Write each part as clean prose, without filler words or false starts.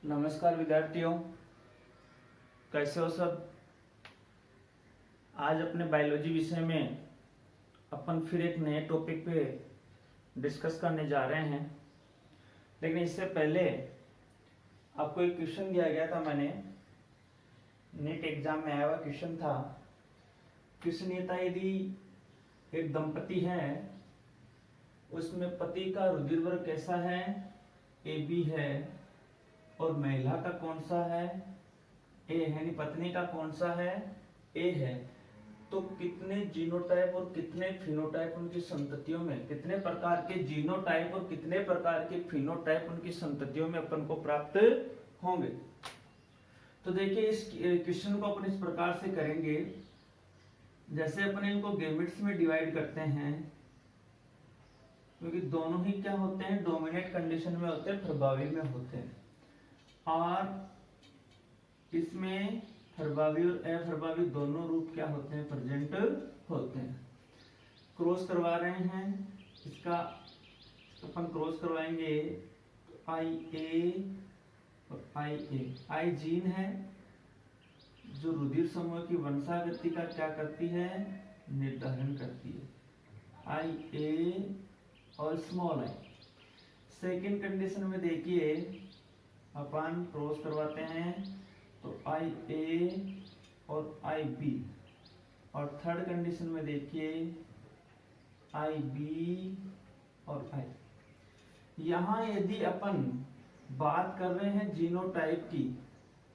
नमस्कार विद्यार्थियों, कैसे हो सब। आज अपने बायोलॉजी विषय में अपन फिर एक नए टॉपिक पे डिस्कस करने जा रहे हैं। लेकिन इससे पहले आपको एक क्वेश्चन दिया गया था, मैंने नीट एग्जाम में आया हुआ क्वेश्चन था। क्वेश्चन ये था, यदि एक दंपति है, उसमें पति का रुधिर वर्ग कैसा है, AB है, और महिला का कौन सा है, ए है, यानी पत्नी का कौन सा है, ए है, तो कितने जीनोटाइप और कितने फिनोटाइप उनकी संततियों में, कितने प्रकार के जीनोटाइप और कितने प्रकार के फिनोटाइप उनकी संततियों में अपन को प्राप्त होंगे। तो देखिए, इस क्वेश्चन को अपन इस प्रकार से करेंगे, जैसे अपन इनको गैमेट्स में डिवाइड करते हैं, क्योंकि दोनों ही क्या होते हैं, डोमिनेट कंडीशन में होते हैं, प्रभावी में होते हैं, और इसमें प्रभावी और अप्रभावी दोनों रूप क्या होते हैं, प्रेजेंट होते हैं। क्रॉस करवा रहे हैं, इसका अपन क्रॉस करवाएंगे, IA और IA। I जीन है जो रुधिर समूह की वंशागति का क्या करती है, निर्धारण करती है, IA और स्मॉल i। सेकेंड कंडीशन में देखिए, अपन क्रॉस करवाते हैं तो IA और IB, और थर्ड कंडीशन में देखिए IB और I। यहाँ यदि अपन बात कर रहे हैं जीनोटाइप की,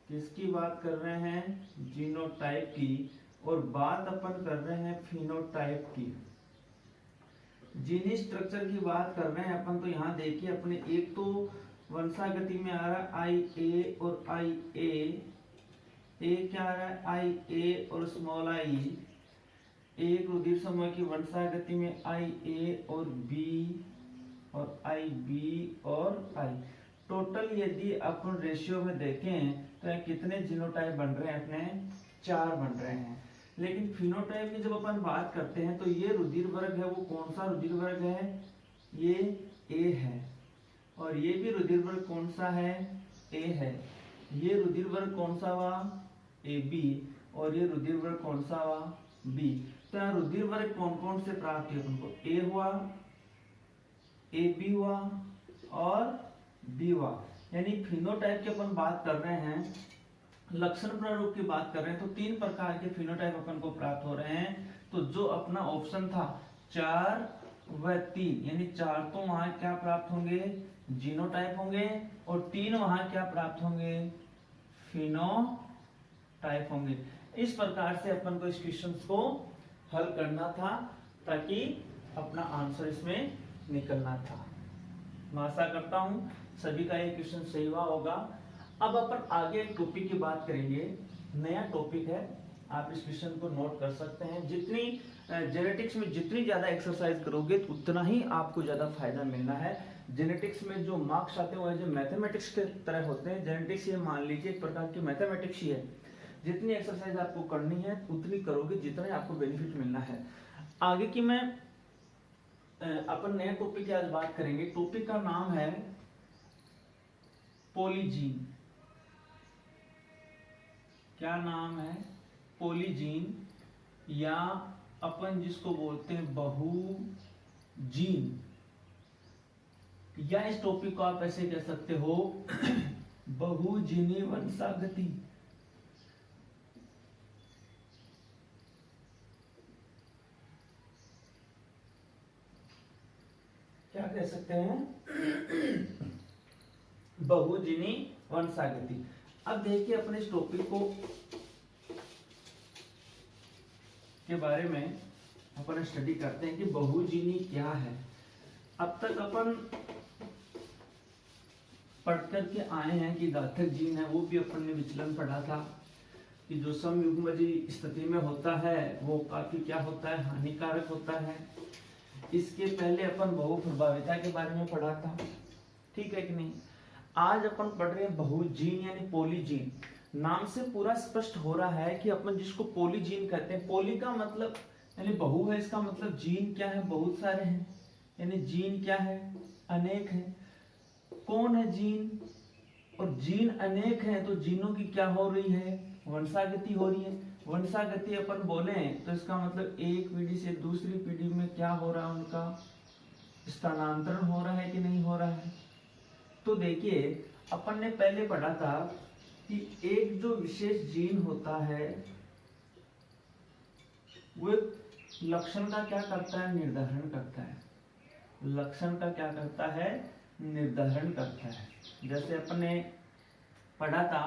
किसकी बात कर रहे हैं, जीनोटाइप की, और बात अपन कर रहे हैं फिनोटाइप की, जीनी स्ट्रक्चर की बात कर रहे हैं अपन, तो यहाँ देखिए अपने एक तो वंशागति में आ रहा है IA और IA, ए क्या आ रहा है, IA और स्मॉल i, एक रुधिर समूह की वंशागति में IA और B और IB और I। टोटल यदि अपन रेशियो में देखें तो कितने जीनोटाइप बन रहे हैं, अपने 4 बन रहे हैं। लेकिन फिनोटाइप की जब अपन बात करते हैं तो ये रुधिर वर्ग है, वो कौन सा रुधिर वर्ग है, ये A है, और ये भी रुधिर वर्ग कौन सा है, A है। ये रुधिर वर्ग कौन सा हुआ, AB, और ये रुधिर वर्ग कौन सा हुआ, B। तो यहाँ रुधिर वर्ग कौन कौन से प्राप्त हुए अपन को, A हुआ, AB हुआ और B हुआ। यानी फिनोटाइप की अपन बात कर रहे हैं, लक्षण प्रारूप की बात कर रहे हैं, तो 3 प्रकार के फिनोटाइप अपन को प्राप्त हो रहे हैं। तो जो अपना ऑप्शन था 4 व 3, यानी 4 तो वहां क्या प्राप्त होंगे, जीनोटाइप होंगे, और 3 वहां क्या प्राप्त होंगे, फिनोटाइप होंगे। इस प्रकार से अपन को इस क्वेश्चन को हल करना था, ताकि अपना आंसर इसमें निकलना था। मैं आशा करता हूं सभी का ये क्वेश्चन सही हुआ होगा। अब अपन आगे एक टॉपिक की बात करेंगे, नया टॉपिक है, आप इस क्वेश्चन को नोट कर सकते हैं। जितनी जेनेटिक्स में जितनी ज्यादा एक्सरसाइज करोगे उतना ही आपको ज्यादा फायदा मिलना है। जेनेटिक्स में जो मार्क्स आते हैं वो जो मैथमेटिक्स के तरह होते हैं। जेनेटिक्स ये मान लीजिए एक प्रकार की मैथमेटिक्स ही है, जितनी एक्सरसाइज आपको करनी है उतनी करोगे, जितना ही आपको बेनिफिट मिलना है। आगे की मैं अपन नए टॉपिक की आज बात करेंगे। टॉपिक का नाम है पॉलीजीन। क्या नाम है, पॉलीजीन, या अपन जिसको बोलते हैं बहुजीन, या इस टॉपिक को आप ऐसे कह सकते हो बहुजीनी वंशागति। क्या कह सकते हैं, बहुजीनी वंशागति। अब देखिए अपने इस टॉपिक को के बारे में अपन स्टडी करते हैं कि बहुजीनी क्या है। अब तक अपन पढ़ करके आए हैं कि घातक जीन है, वो भी अपन ने विचलन पढ़ा था कि जो समयुग्मजी स्थिति में होता है वो काफी क्या होता है, हानिकारक होता है। इसके पहले अपन बहुप्रभाविता के बारे में पढ़ा था, ठीक है कि नहीं। आज अपन पढ़ रहे हैं बहुजीन यानी पॉलीजीन। नाम से पूरा स्पष्ट हो रहा है कि अपन जिसको पॉलीजीन कहते हैं, पॉली का मतलब यानी बहु है, इसका मतलब जीन क्या है, बहुत सारे हैं, यानी जीन क्या है, अनेक है। कौन है जीन, और जीन अनेक हैं तो जीनों की क्या हो रही है, वंशागति हो रही है। वंशागति अपन बोले तो इसका मतलब एक पीढ़ी से दूसरी पीढ़ी में क्या हो रहा है, उनका स्थानांतरण हो रहा है कि नहीं हो रहा है। तो देखिए अपन ने पहले पढ़ा था कि एक जो विशेष जीन होता है वो लक्षण का क्या करता है, निर्धारण करता है। लक्षण का क्या करता है, निर्धारण करता है। जैसे अपन ने पढ़ा था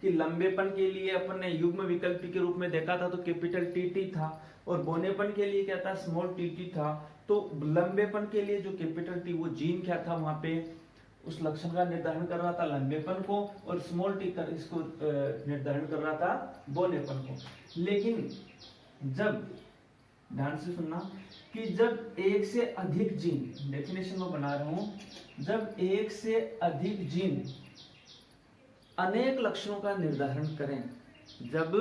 कि लंबेपन के लिए अपन ने युग्म विकल्प के रूप में देखा था तो कैपिटल टी था, और बोनेपन के लिए क्या था, स्मॉल टी था। तो लंबेपन के लिए जो कैपिटल टी वो जीन क्या था, वहां पे उस लक्षण का निर्धारण कर रहा था लंबेपन को, और स्मॉल टी कर इसको निर्धारण कर रहा था बोनेपन को। लेकिन जब, ध्यान से सुनना, कि जब एक से अधिक जीन, डेफिनेशन में बना रहा हूं, जब एक से अधिक जीन अनेक लक्षणों का निर्धारण करें, जब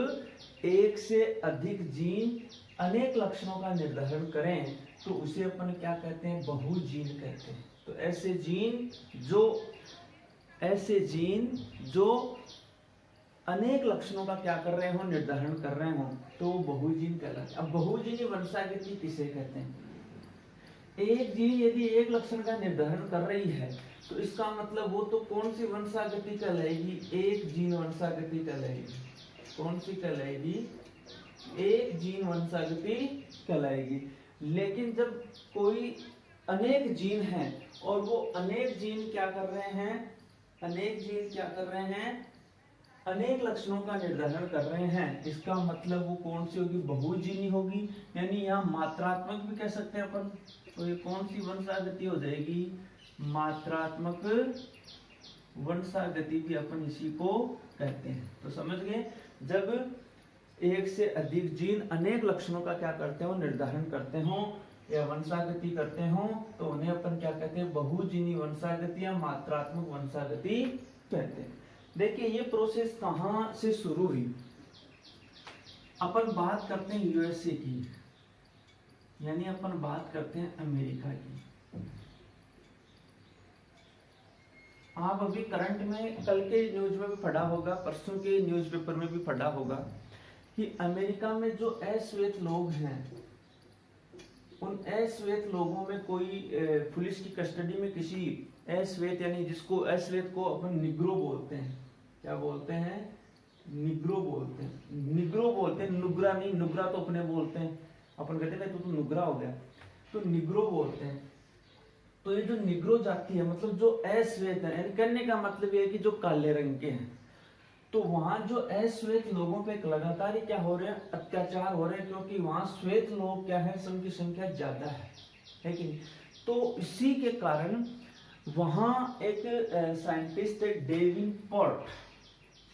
एक से अधिक जीन अनेक लक्षणों का निर्धारण करें तो उसे अपन क्या कहते हैं, बहुजीन कहते हैं। तो ऐसे जीन जो अनेक लक्षणों का क्या कर रहे हो, निर्धारण कर रहे हो, तो बहुजीन कहलाते हैं। अब बहुजीनी वंशागति किसे कहते हैं, एक जीन यदि एक लक्षण का निर्धारण कर रही है तो इसका मतलब वो तो कौन सी वंशागति कहलाएगी, एक जीन वंशागति कहलाएगी। कौन सी कहलाएगी, एक जीन वंशागति कहलाएगी। लेकिन जब कोई अनेक जीन है और वो अनेक जीन क्या कर रहे हैं, अनेक जीन क्या कर रहे हैं, अनेक लक्षणों का निर्धारण कर रहे हैं, इसका मतलब वो कौन सी होगी, बहुजीनी होगी। यानी यहाँ मात्रात्मक भी कह सकते हैं अपन। तो ये कौन सी वंशागति हो जाएगी, मात्रात्मक वंशागति भी अपन इसी को कहते हैं। तो समझ गए, जब एक से अधिक जीन अनेक लक्षणों का क्या करते हो, निर्धारण करते हो या वंशागति करते हो, तो उन्हें अपन क्या कहते हैं, बहुजीनी वंशागति या मात्रात्मक वंशागति कहते हैं। देखिए ये प्रोसेस कहां से शुरू हुई, अपन बात करते हैं यूएसए की, यानी अपन बात करते हैं अमेरिका की। आप अभी करंट में, कल के न्यूज में भी पढ़ा होगा, परसों के न्यूज़पेपर में भी पढ़ा होगा कि अमेरिका में जो अश्वेत लोग हैं, उन अश्वेत लोगों में कोई पुलिस की कस्टडी में किसी अश्वेत, यानी जिसको अश्वेत को अपन निग्रो बोलते हैं, क्या बोलते हैं, निग्रो बोलते हैं, निग्रो बोलते हैं, नुग्रा नहीं, नुग्रा तो अपने बोलते हैं, अपन कहते हैं तो नुग्रा हो गया, तो निग्रो बोलते हैं। तो ये जो निग्रो जाति है, मतलब जो अश्वेत है, यानी कहने का मतलब ये है कि जो काले रंग के हैं, तो वहां जो अश्वेत लोगों पे लगातार क्या हो रहे हैं, अत्याचार हो रहे हैं, क्योंकि वहां श्वेत लोग क्या है, उनकी संख्या ज्यादा है कि नहीं। तो इसी के कारण वहां एक साइंटिस्ट थे, डेविनपोर्ट।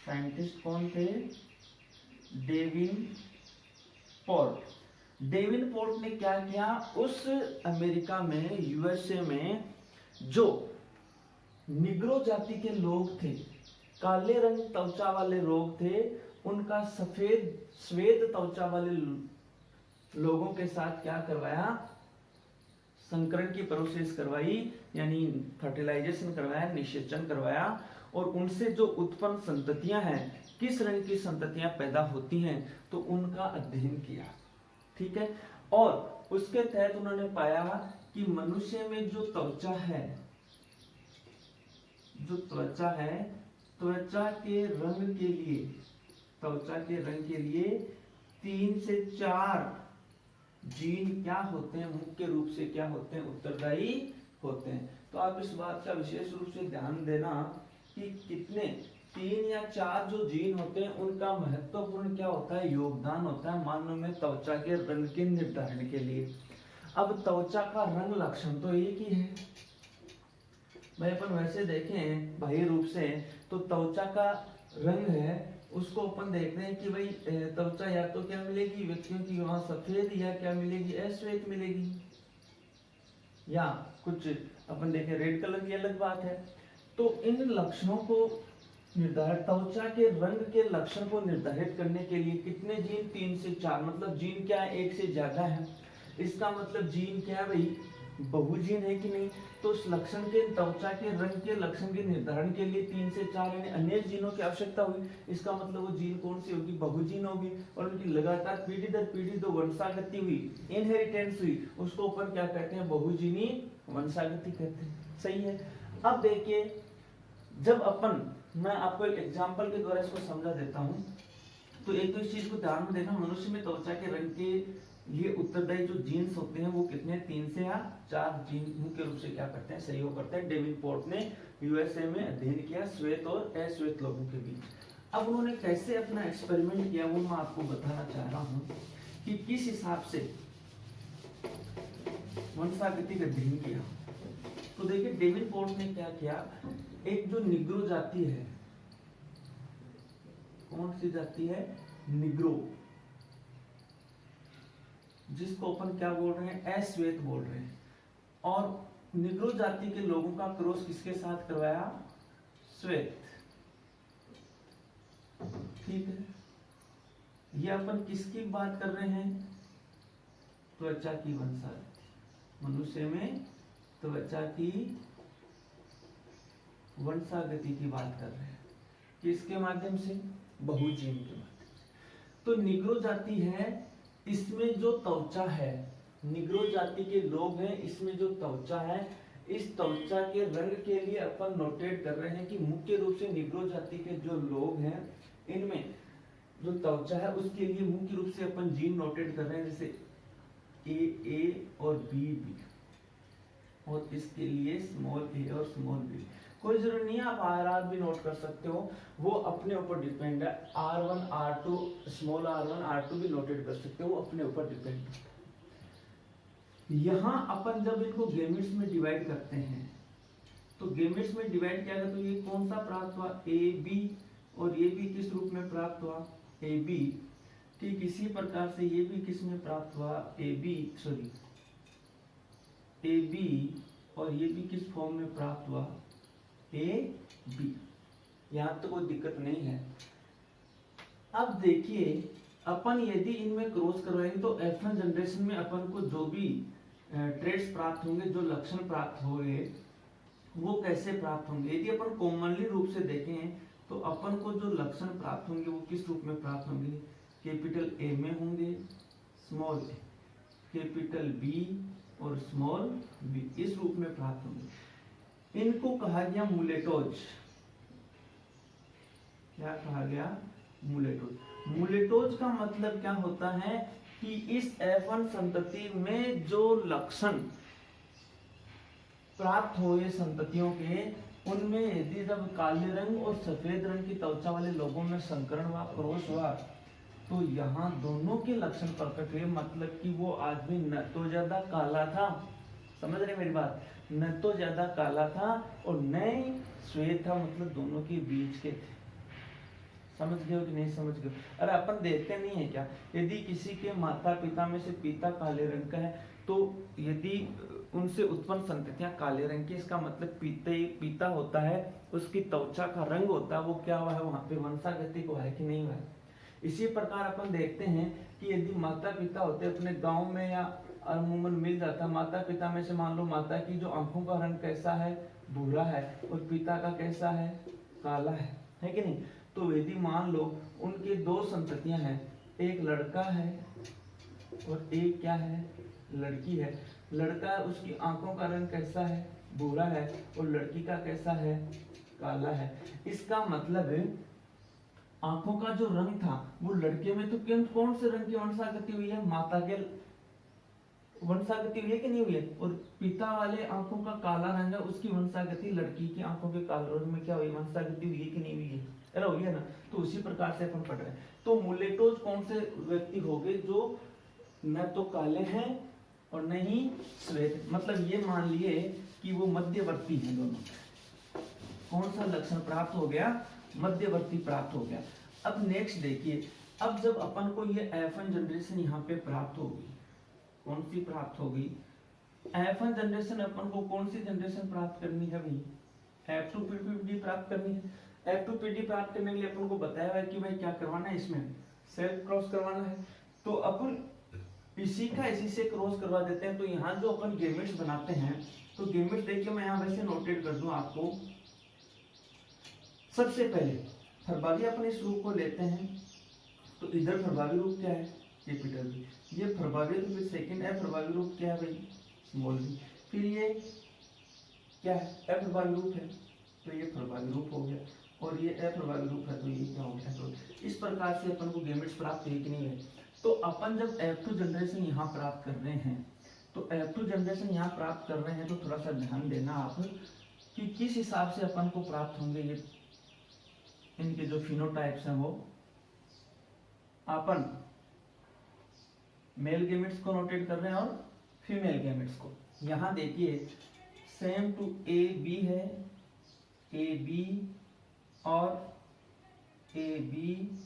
साइंटिस्ट कौन थे, डेविनपोर्ट। डेविनपोर्ट ने क्या किया, उस अमेरिका में, यूएसए में जो निग्रो जाति के लोग थे, काले रंग त्वचा वाले लोग थे, उनका श्वेत त्वचा वाले लोगों के साथ क्या करवाया, संकरण की प्रोसेस करवाई, यानी फर्टिलाइजेशन करवाया, निषेचन करवाया, और उनसे जो उत्पन्न संततियां हैं, किस रंग की संततियां पैदा होती हैं, तो उनका अध्ययन किया। ठीक है, और उसके तहत उन्होंने पाया कि मनुष्य में जो त्वचा है, जो त्वचा है, त्वचा के रंग के लिए, त्वचा के रंग के लिए 3 से 4 जीन क्या होते हैं, मुख्य रूप से क्या होते हैं, उत्तरदायी होते हैं। तो आप इस बात का विशेष रूप से ध्यान देना कि कितने 3 या 4 जो जीन होते हैं, उनका महत्वपूर्ण क्या होता है, योगदान होता है मानव में त्वचा के रंग के निर्धारण के लिए। अब त्वचा का रंग लक्षण तो एक ही है भाई, अपन वैसे देखें बाह्य रूप से तो त्वचा का रंग है, उसको अपन देखते हैं कि भाई त्वचा या तो क्या मिलेगी व्यक्तियों की, वहां सफेद, या क्या मिलेगी, अश्वेत मिलेगी, या कुछ अपन देखें रेड कलर की, अलग बात है। तो इन लक्षणों को निर्धारित, त्वचा के रंग के लक्षण को निर्धारित करने के लिए कितने जीन, 3 से 4, मतलब जीन क्या है, एक से ज्यादा है। इसका मतलब जीन क्या है भाई, बहुजीन है कि नहीं। तो उस लक्षण के त्वचा के रंग के लक्षण के निर्धारण के लिए 3 से 4 यानी अनेक जीनों की आवश्यकता हुई। इसका मतलब वो जीन कौन सी होगी, बहुजीन होगी, और उनकी लगातार पीढ़ी दर पीढ़ी जो वंशागति हुई, इनहेरिटेंस हुई, उसको ऊपर क्या कहते हैं, बहुजीनी वंशागति कहते हैं। सही है। अब देखिए, जब अपन, मैं आपको एक एग्जाम्पल के द्वारा इसको समझा देता हूँ। तो एक तो इस चीज को ध्यान में देखना, मनुष्य में त्वचा के रंग के लिए उत्तरदायी जो जीन्स होते हैं वो कितने, 3 से या 4 जीन मुख्य रूप से क्या करते हैं, सहयोग करते हैं। डेविनपोर्ट ने यूएसए में अध्ययन किया श्वेत और अश्वेत लोगों के बीच। अब उन्होंने कैसे अपना एक्सपेरिमेंट किया वो मैं आपको बताना चाह रहा हूँ कि किस हिसाब से वंशागति का अध्ययन किया। तो देखिए, डेविनपोर्ट ने क्या किया, एक जो निग्रो जाति है, कौन सी जाति है, निग्रो, जिसको अपन क्या बोल रहे हैं, अश्वेत बोल रहे हैं, और निग्रो जाति के लोगों का क्रॉस किसके साथ करवाया, श्वेत। ठीक है, ये अपन किसकी बात कर रहे हैं, त्वचा की वंशागति, मनुष्य में त्वचा की वंशागति की बात कर रहे हैं। किसके माध्यम से, बहुजीन के माध्यम से। तो निग्रो जाति है, इसमें जो त्वचा है, निग्रो जाति के लोग हैं, इसमें जो त्वचा है, इस त्वचा के रंग के लिए अपन नोटेट कर रहे हैं कि मुख्य रूप से निग्रो जाति के जो लोग हैं, इनमें जो त्वचा है उसके लिए मुख्य रूप से अपन जीन नोटेट कर रहे हैं, जैसे ए और बी, और इसके लिए स्मॉल ए और स्मॉल बी। कोई जरूरी नहीं है, आप आर भी नोट कर सकते हो, वो अपने ऊपर डिपेंड है। R1 R2 small R1 R2 भी नोटेट कर सकते हो, वो अपने ऊपर डिपेंड है। यहाँ अपन जब इनको गेमेट्स में डिवाइड करते हैं, तो गेमेट्स में डिवाइड किया गया, तो ये कौन सा प्राप्त हुआ, ए बी, और ये भी किस रूप में प्राप्त हुआ, ए बी। ठीक इसी प्रकार से ये भी किस में प्राप्त हुआ, ए बी, और ये भी किस फॉर्म में प्राप्त हुआ, ए बी। यहां तो कोई दिक्कत नहीं है। अब देखिए, अपन यदि इनमें क्रॉस करवाएंगे तो F1 जनरेशन में अपन को जो भी ट्रेड्स प्राप्त होंगे, जो लक्षण प्राप्त होंगे, वो कैसे प्राप्त होंगे। यदि अपन कॉमनली रूप से देखें तो अपन को जो लक्षण प्राप्त होंगे वो किस रूप में प्राप्त होंगे, कैपिटल ए में होंगे, स्मॉल ए, कैपिटल बी और स्मॉल बी, इस रूप में प्राप्त होंगे। इनको कहा गया मुलेटोज। क्या कहा गया, मुलेटोज। मुलेटोज का मतलब क्या होता है कि इस F1 संतति में जो लक्षण प्राप्त हुए संततियों के, उनमें यदि जब काले रंग और सफेद रंग की त्वचा वाले लोगों में संकरण हुआ, क्रॉस हुआ, तो यहाँ दोनों के लक्षण प्रकट हुए। मतलब कि वो आदमी न तो ज्यादा काला था, समझ रहे मेरी बात, न तो ज्यादा काला था और न ही श्वेत था, मतलब दोनों के बीच के थे। समझ गए हो कि नहीं समझ गए। अरे अपन देखते नहीं है क्या, यदि किसी के माता पिता में से पिता काले रंग का है, तो यदि उनसे उत्पन्न संततियां काले रंग की, इसका मतलब पिता होता है, उसकी त्वचा का रंग होता है, वो क्या हुआ है, वहां पे वंशागति को है कि नहीं हुआ है। इसी प्रकार अपन देखते हैं कि यदि माता पिता होते अपने गांव में या अमूमन मिल जाता, माता पिता में से मान लो माता की जो आंखों का रंग कैसा है, भूरा है, और पिता का कैसा है, काला है कि नहीं। तो यदि मान लो उनके दो संततियां हैं, एक लड़का है और एक क्या है, लड़की है। लड़का, उसकी आंखों का रंग कैसा है, भूरा है, और लड़की का कैसा है, काला है। इसका मतलब आंखों का जो रंग था वो लड़के में तो कौन से रंग की वंशागति हुई है, माता के वंशागति हुई है कि नहीं हुई है। और पिता वाले आंखों का काला रंग है, उसकी वंशागति लड़की की आंखों के काले रंग में क्या हुई, वंशागति हुई है कि नहीं हुई है, अरे हुई है ना। तो उसी प्रकार से अपन पढ़ रहे हैं। तो मुलेटोज कौन से व्यक्ति हो गए, जो न तो काले हैं और न ही श्वेत, मतलब ये मान लिए कि वो मध्यवर्ती हैं दोनों। कौन सा लक्षण प्राप्त हो गया, मध्यवर्ती प्राप्त हो गया। अब नेक्स्ट देखिए, अब जब अपन को ये F1 जनरेशन यहाँ पे प्राप्त होगी, कौन सी प्राप्त होगी, F1 जनरेशन अपन को कौन सी जनरेशन प्राप्त करनी है भाई, F2 PD प्राप्त करनी है। F2 PD प्राप्त करने के लिए अपन को बताया है कि भाई क्या करवाना है, इसमें सेल्फ क्रॉस करवाना है। तो अपन इसी का इसी से क्रॉस करवा देते हैं। तो यहाँ जो अपन गेमेट्स बनाते हैं, तो गेमेट्स देखिए मैं यहाँ वैसे नोटेट कर दूं आपको। सबसे पहले प्रभावी अपन इस रूप को लेते हैं, तो इधर प्रभावी रूप क्या है, कैपिटल बी। ये प्रभावी रूप, फिर सेकंड अप्रभावी रूप क्या है भाई, स्मॉल बी। फिर ये क्या है, अप्रभावी रूप है, तो ये प्रभावी रूप हो गया, और ये अप्रभावी रूप है, तो ये क्या हो गया। तो इस प्रकार से अपन को गेमेट्स प्राप्त है कि नहीं है। तो अपन जब F2 जनरेशन यहाँ प्राप्त कर रहे हैं, तो F2 जनरेशन यहाँ प्राप्त कर रहे हैं, तो थोड़ा सा ध्यान देना आप कि किस हिसाब से अपन को प्राप्त होंगे ये इनके जो फिनोटाइप्स हैं। वो अपन मेल गेमेट्स को नोटेट कर रहे हैं और फीमेल गेमेट्स को। यहाँ देखिए सेम टू ए बी है, ए बी और ए बी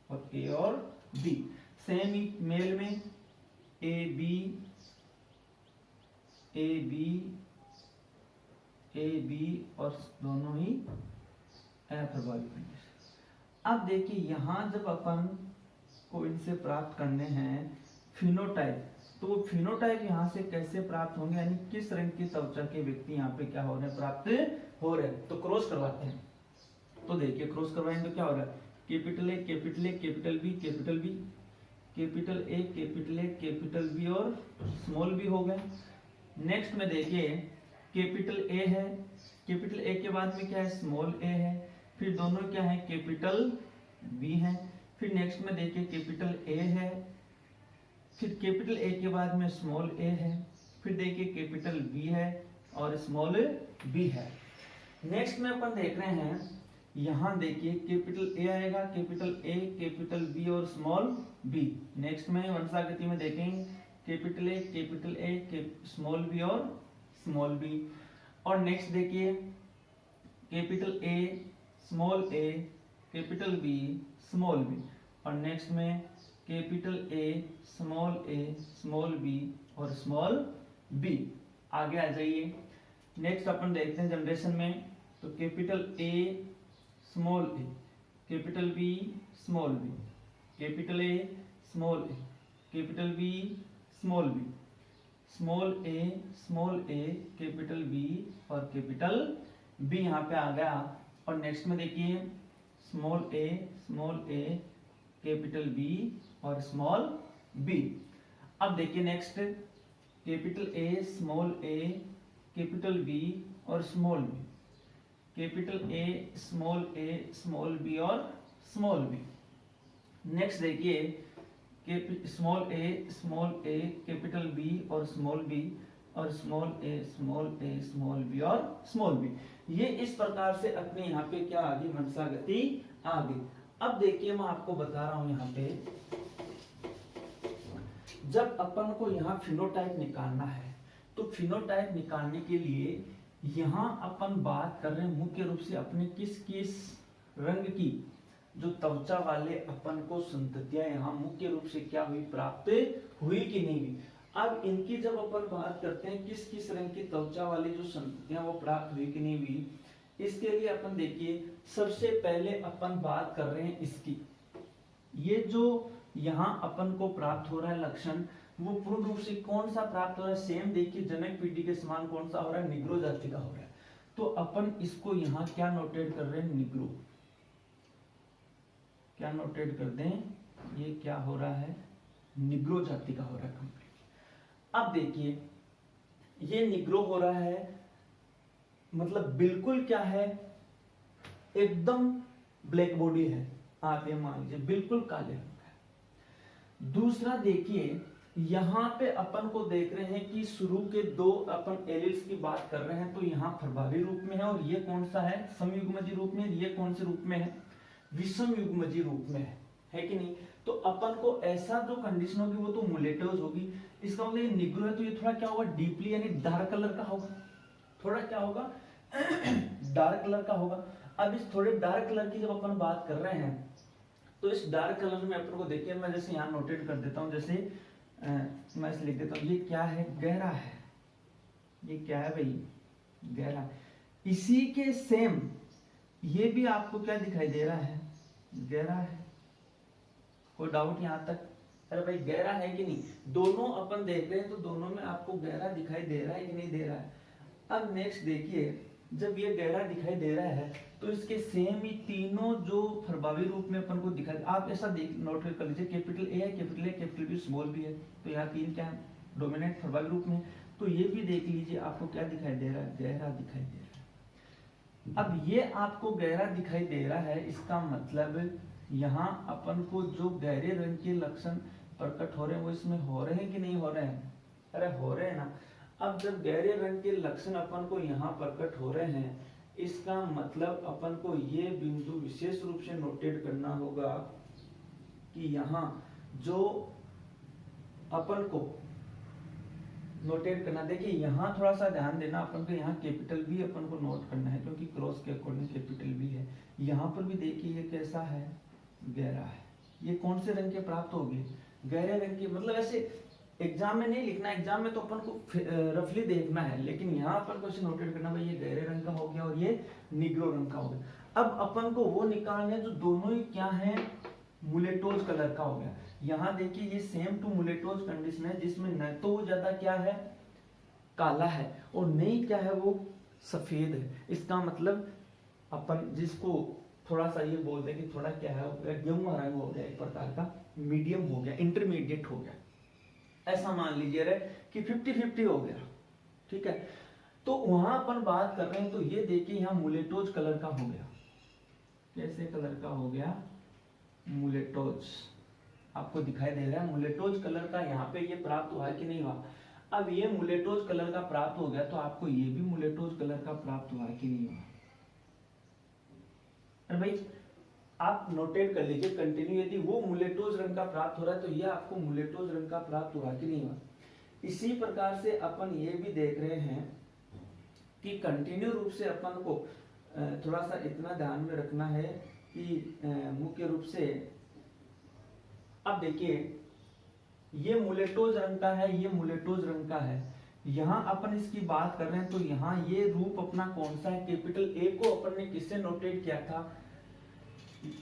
और ए और बी। सेम ही मेल में A B A B A B और दोनों ही अप्रभावी कंडीशन। अब देखिए यहाँ जब अपन को इनसे प्राप्त करने हैं फिनोटाइप, तो वो फिनोटाइप यहाँ से कैसे प्राप्त होंगे, यानी किस रंग की त्वचा के व्यक्ति यहाँ पे क्या हो रहे हैं, प्राप्त हो रहे हैं। तो क्रॉस करवाते हैं, तो देखिए क्रॉस करवाएंगे तो क्या हो रहा है, capital A capital A capital B capital B, capital A capital A capital B और स्मॉल बी हो गया। नेक्स्ट में देखिए कैपिटल ए है, कैपिटल ए के बाद में क्या है, स्मॉल ए है, फिर दोनों क्या है, कैपिटल बी है। फिर नेक्स्ट में देखिए कैपिटल ए है, फिर कैपिटल ए के बाद में स्मॉल ए है, फिर देखिए कैपिटल बी है और स्मॉल बी है। नेक्स्ट में अपन देख रहे हैं, यहाँ देखिए कैपिटल ए आएगा, कैपिटल ए कैपिटल बी और स्मॉल बी। नेक्स्ट में वंशागति में देखेंगे कैपिटल ए स्मॉल बी और स्मॉल बी। और नेक्स्ट देखिए capital A capital B small B. और नेक्स्ट में कैपिटल ए स्मॉल बी और स्मॉल बी। आगे आ जाइए, नेक्स्ट अपन देखते हैं जनरेशन में, तो capital A small A capital B small B, capital A capital B small B, small A capital B और कैपिटल बी यहाँ पे आ गया। और नेक्स्ट में देखिए स्मॉल ए कैपिटल बी और स्मॉल बी। अब देखिए next capital A capital B और small B, capital A small B और स्मॉल बी। नेक्स्ट देखिए स्मॉल ए कैपिटल बी और स्मॉल बी, और स्मॉल ए स्मॉल बी और स्मॉल बी। ये इस प्रकार से अपने यहाँ पे क्या आ गई, वंशागति आ गई। अब देखिए मैं आपको बता रहा हूं यहाँ पे, जब अपन को यहाँ फिनोटाइप निकालना है, तो फिनोटाइप निकालने के लिए यहाँ अपन बात कर रहे हैं मुख्य रूप से अपने किस किस रंग की जो त्वचा वाले अपन को संततियां यहाँ मुख्य रूप से क्या हुई, प्राप्त हुई कि नहीं हुई। अब इनकी जब अपन बात करते हैं किस किस रंग की त्वचा वाली जो संततियां वो प्राप्त हुई कि नहीं हुई, इसके लिए अपन देखिए सबसे पहले अपन बात कर रहे हैं इसकी, ये जो यहाँ अपन को प्राप्त हो रहा है लक्षण, वो पूर्ण रूप से कौन सा प्राप्त हो रहा है, सेम देखिए जनक पीढ़ी के समान कौन सा हो रहा है, निग्रो जाति का हो रहा है। तो अपन इसको यहाँ क्या नोटेट कर रहे हैं, निग्रो, क्या नोटेट कर दें, ये क्या हो रहा है, निग्रो जाति का हो रहा है कंप्लीट। अब देखिए ये निग्रो हो रहा है, मतलब बिल्कुल क्या है, एकदम ब्लैक बॉडी है, आप ये मान लीजिए बिल्कुल काले रंग का है। दूसरा देखिए यहाँ पे अपन को देख रहे हैं कि शुरू के दो अपन एलिल्स की बात कर रहे हैं, तो यहाँ प्रभावी रूप में है, और ये कौन सा है, समयुग्मजी रूप में, ये कौन से रूप में है, विषम युग्मजी रूप में है कि नहीं। तो अपन को ऐसा जो कंडीशन होगी वो तो मुलेटोज होगी, इसका मतलब ये निग्रो है, तो ये थोड़ा क्या होगा, डीपली यानी डार्क कलर का होगा, थोड़ा क्या होगा डार्क कलर का होगा। अब इस थोड़े डार्क कलर की जब अपन बात कर रहे हैं, तो इस डार्क कलर में अपन को देखिए, मैं जैसे यहाँ नोटेट कर देता हूँ, जैसे मैं इसे लिख देता हूँ, ये क्या है, गहरा है, ये क्या है भाई, गहरा। इसी के सेम ये भी आपको क्या दिखाई दे रहा है, गहरा है, कोई डाउट यहाँ तक, अरे भाई गहरा है कि नहीं, दोनों अपन देख रहे हैं तो दोनों में आपको गहरा दिखाई दे रहा है कि नहीं दे रहा है। अब नेक्स्ट देखिए, जब ये गहरा दिखाई दे रहा है तो इसके सेम ही तीनों जो प्रभावी रूप में अपन को दिखाई, आप ऐसा देख नोट कर लीजिए, कैपिटल ए है, capital A, capital B, small B है, तो यहाँ तीन क्या डोमिनेंट प्रभावी रूप में, तो ये भी देख लीजिए आपको क्या दिखाई दे रहा है, गहरा दिखाई दे रहा है। अब ये आपको गहरा दिखाई दे रहा है, इसका मतलब यहाँ अपन को जो गहरे रंग के लक्षण प्रकट हो रहे हैं वो इसमें हो रहे हैं कि नहीं हो रहे हैं, अरे हो रहे हैं ना। अब जब गहरे रंग के लक्षण अपन को यहाँ प्रकट हो रहे हैं, इसका मतलब अपन को ये बिंदु विशेष रूप से नोटेट करना होगा कि यहाँ जो अपन को नोटेट करना, देखिए यहाँ थोड़ा सा ध्यान देना, अपन को यहाँ कैपिटल बी अपन को नोट करना है क्योंकि क्रॉस के अकॉर्डिंग कैपिटल बी है। यहाँ पर भी देखिए ये कैसा है, गहरा है। ये कौन से रंग के प्राप्त होगी, गहरे रंग के, मतलब ऐसे एग्जाम में नहीं लिखना, एग्जाम में तो अपन को रफली देखना है, लेकिन यहाँ अपन को इसे नोटेट करना, भाई ये गहरे रंग का हो गया और ये निग्रो रंग का हो गया। अब अपन को वो निकालना है जो दोनों ही क्या है, मुलेटोज कलर का हो गया। यहाँ देखिए ये सेम टू मुलेटोज कंडीशन है, जिसमें न तो वो ज्यादा क्या है काला है और नहीं क्या है वो सफेद है। इसका मतलब अपन जिसको थोड़ा सा ये बोल दें कि थोड़ा क्या है, गेहूं रंग हो गया, एक प्रकार का मीडियम हो गया, इंटरमीडिएट हो गया, ऐसा मान लीजिए रे कि 50-50 हो गया, ठीक है। तो वहां अपन बात कर रहे हैं, तो ये देखिए यहाँ मुलेटोज कलर का हो गया, कैसे कलर का हो गया, मुलेटोज, आपको दिखाई दे रहा है मुलेटोज कलर का यहाँ पे ये प्राप्त हुआ है कि नहीं हुआ। अब ये मुलेटोज कलर का प्राप्त हो गया तो आपको ये भी मुलेटोज कलर का प्राप्त हुआ है कि नहीं हुआ। अरे भाई आप नोटेट कर लीजिए कंटिन्यू, यदि वो मुलेटोज रंग का प्राप्त हो रहा है तो ये आपको मुलेटोज रंग का प्राप्त हुआ कि नहीं हुआ। इसी प्रकार से अपन ये भी देख रहे हैं कि कंटिन्यू रूप से अपन को थोड़ा सा इतना ध्यान में रखना है कि मुख्य रूप से, अब देखिए ये मुलेटोज रंग का है, ये मुलेटोज रंग का है, यहाँ अपन इसकी बात कर रहे हैं तो यहाँ ये रूप अपना कौन सा है, कैपिटल ए को अपन ने किससे नोटेट किया था,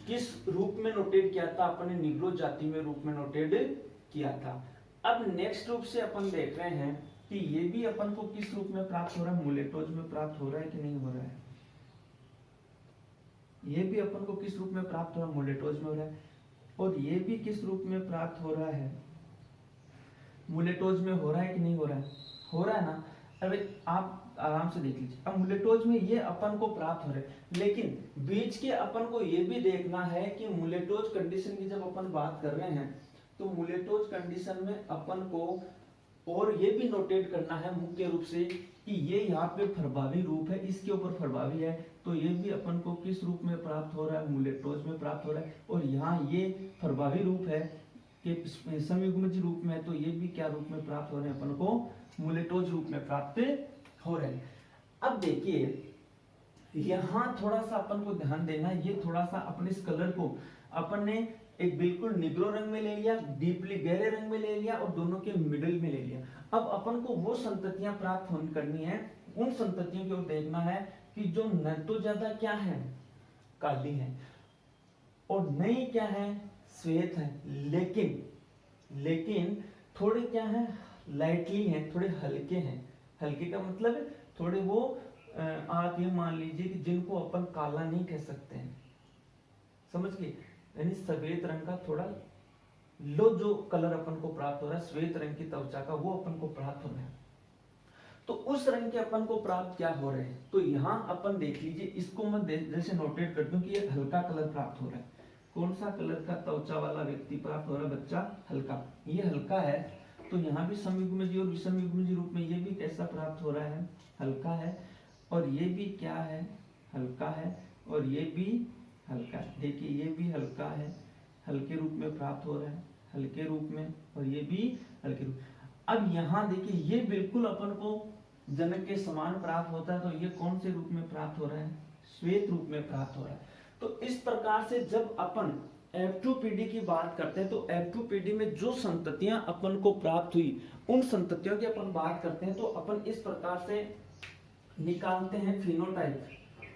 किस रूप में नोटेट किया था, अपन ने निग्रो जाति में रूप में नोटेट किया था। अब नेक्स्ट रूप से अपन देख रहे हैं कि ये भी अपन को किस रूप में प्राप्त हो रहा है, मुलेटोज में प्राप्त हो रहा है कि नहीं हो रहा है। ये भी अपन को किस रूप में प्राप्त हो रहा है, मुलेटोज में हो रहा है, और ये भी किस रूप में प्राप्त हो रहा है, मुलेटोज में हो रहा है कि नहीं हो रहा है, हो रहा है ना। अरे आप आराम से देख लीजिए, अब मुलेटोज में ये अपन को प्राप्त हो रहा है, लेकिन बीच के अपन को ये भी देखना है कि मुलेटोज कंडीशन की जब अपन बात कर रहे हैं तो मुलेटोज कंडीशन में अपन को और ये भी नोटेट करना है मुख्य रूप से कि ये यहाँ पे प्रभावी रूप है, इसके ऊपर प्रभावी है, तो ये भी अपन को किस रूप में प्राप्त हो रहा है, मुलेटोज में प्राप्त हो रहा है। और यहाँ ये प्रभावी रूप है कि संयुग्मज रूप में है, तो ये भी क्या रूप में प्राप्त हो रहे हैं, अपन को मुलेटोज रूप में प्राप्त हो रहे हैं। अब देखिए यहाँ थोड़ा सा अपन को ध्यान देना है, ये थोड़ा सा अपने इस कलर को अपन ने एक बिल्कुल निग्रो रंग में ले लिया, डीपली गहरे रंग में ले लिया और दोनों के मिडिल में ले लिया। अब अपन को वो संततियां प्राप्त करनी है, उन संततियों की ओर देखना है कि जो न तो ज्यादा क्या है काली है और नहीं क्या है श्वेत है, लेकिन थोड़े क्या है लाइटली है, थोड़े हल्के हैं। हल्के का मतलब थोड़े वो आप ये मान लीजिए कि जिनको अपन काला नहीं कह सकते हैं, समझ गए, यानी सफेद रंग का थोड़ा लो जो कलर अपन को प्राप्त हो रहा है, श्वेत रंग की त्वचा का, वो अपन को प्राप्त हो रहा है। तो उस रंग के अपन को प्राप्त क्या हो रहे हैं, तो यहाँ अपन देख लीजिए, इसको मैं जैसे नोटेट कर दूं कि ये हल्का कलर प्राप्त हो रहा है। कौन सा कलर का त्वचा वाला व्यक्ति प्राप्त हो रहा है, बच्चा, हल्का, ये हल्का है। तो यहाँ भी समयुग्मजी और विषमयुग्मजी रूप में ये भी कैसा प्राप्त हो रहा है, हल्का है, और ये भी क्या है, हल्का है, और ये भी हल्का है। देखिए ये भी हल्का है, हल्के रूप में प्राप्त हो रहा है, हल्के रूप में, और ये भी हल्के रूप। अब यहाँ देखिए ये बिल्कुल अपन को जनक के समान प्राप्त होता है, तो ये कौन से रूप में प्राप्त हो रहा है, श्वेत रूप में प्राप्त हो रहा है। तो इस प्रकार से जब अपन F2PD की बात करते हैं तो F2PD में जो संततियां अपन को प्राप्त हुई उन संततियों की अपन बात करते हैं, तो अपन इस प्रकार से निकालते हैं फिनोटाइप।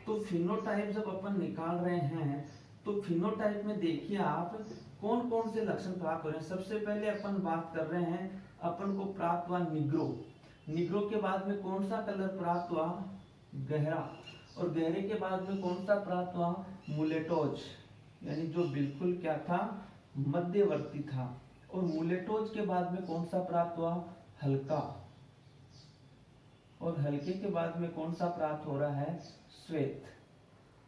तो फिनोटाइप जब अपन निकाल रहे हैं तो फिनोटाइप में देखिए आप कौन कौन से लक्षण प्राप्त हो रहे हैं। सबसे पहले अपन बात कर रहे हैं, अपन को प्राप्त हुआ निग्रो। निग्रो के बाद में कौन सा कलर प्राप्त हुआ, गहरा। और गहरे के बाद में कौन सा प्राप्त हुआ, मुलेटोज, यानी जो बिल्कुल क्या था, मध्यवर्ती था। और मुलेटोज के बाद में कौन सा प्राप्त हुआ, हल्का। और हल्के के बाद में कौन सा प्राप्त हो रहा है, श्वेत।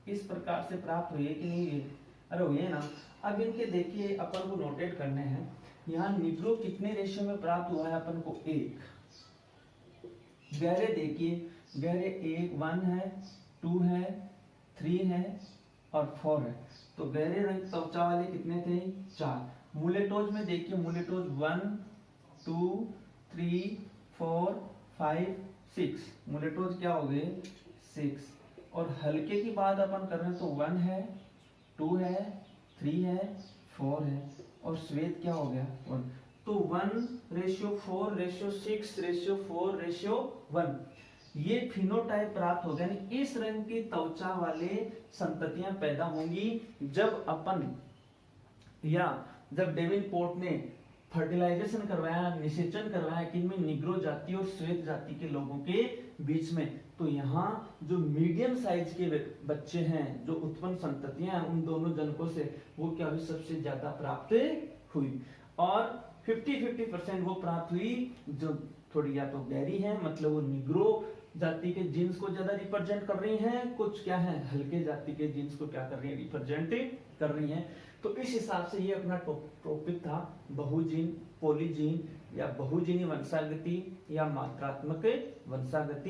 इस प्रकार से प्राप्त हुई है कि नहीं हुई, अरे हुई है ना। अब इनके देखिए अपन को नोटेट करने हैं। यहाँ निग्रो कितने रेशियो में प्राप्त हुआ है अपन को, 1। गहरे देखिए, गहरे 1 है, 2 है, 3 है और 4 है। तो गहरे रंग त्वचा वाले कितने थे, 4। मुलेटोज में देखिए, मुलेटोज 1 2 3 4 5 6, मुलेटोज क्या हो गए, 6। और हल्के की बात अपन कर रहे हैं तो 1 है, 2 है, 3 है, 4 है। और श्वेत क्या हो गया, 1। तो 1:4:6:4:1 ये फिनोटाइप प्राप्त हो गया। यानी इस रंग की त्वचा वाले संततियां पैदा होंगी जब अपन या जब डेविनपोर्ट ने फर्टिलाइजेशन करवाया, निषेचन करवाया कि इनमें निग्रो जाति और श्वेत जाति के लोगों के बीच में। तो यहाँ जो मीडियम साइज के बच्चे हैं, जो उत्पन्न संततियां हैं उन दोनों जनकों से, वो क्या हुई, सबसे ज्यादा प्राप्त हुई। और 50-50% वो प्राप्त हुई जो थोड़ी या तो गहरी है, मतलब वो निग्रो जाति के जीन्स को ज्यादा रिप्रेजेंट कर रही हैं, कुछ क्या है हल्के जाति के जीन्स को क्या कर रही है, रिप्रेजेंट कर रही हैं। तो इस हिसाब से ये अपना टॉपिक था, बहुजीन, पॉलीजीन या बहुजीनी वंशागति या मात्रात्मक वंशागति।